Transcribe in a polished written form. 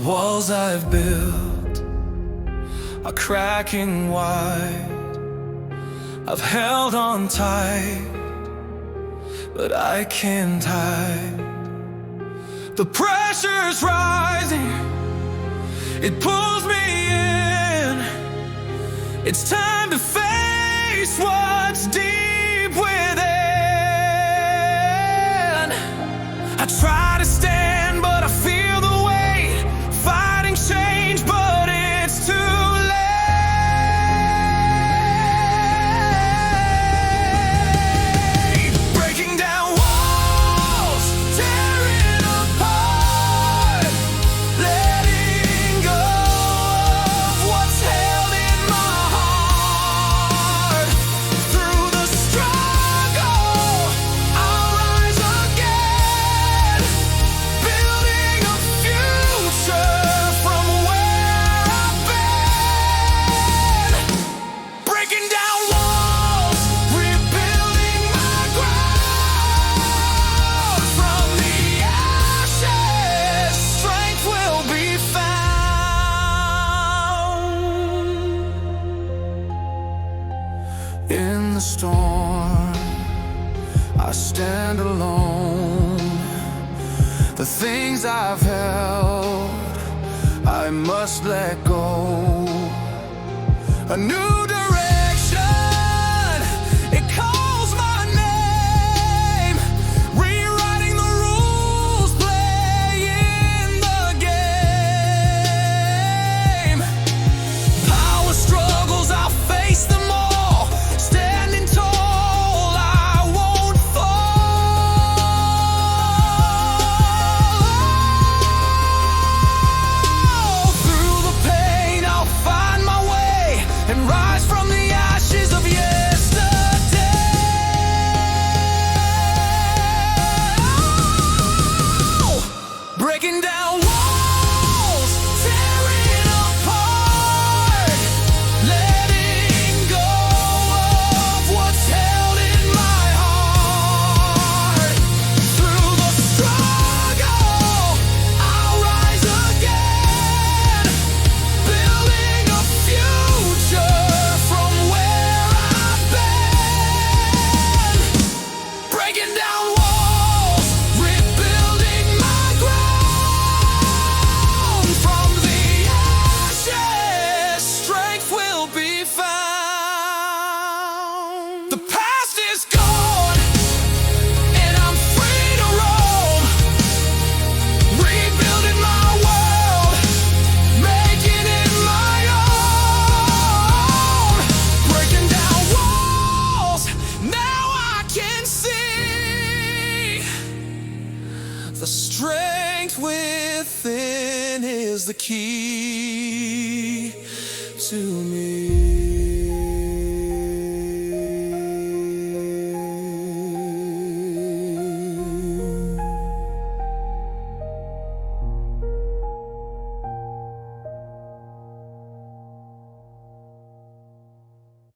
walls I've built are cracking wide. I've held on tight, but I can't hide. The pressure's rising, it pulls me in. It's time to face what's deep within. I try to stand, but I feel the weight, fighting change, but it's too late. Breaking down walls, tearing apart, letting go of what's held in my heart. Through the struggle, I'll rise again, building a future from where I've been. Breaking down walls, rebuilding my ground. From the ashes, strength will be found. In the storm, I stand alone. The things I've held, I must let go. A new direction, it calls my name. Rewriting the rules, playing the game. Power struggles, I'll face them all. Standing tall, I won't fall. Through the pain, I'll find my way and rise from the ashes of yesterday. Breaking down walls, tearing apart, letting go of what's held in my heart. Through the struggle, I'll rise again, building a future from where I've been. Breaking down walls, rebuilding my ground. From the ashes, strength will be found. The past is gone, and I'm free to roam. Rebuilding my world, making it my own. Breaking down walls, now I can see the strength within is the key to me.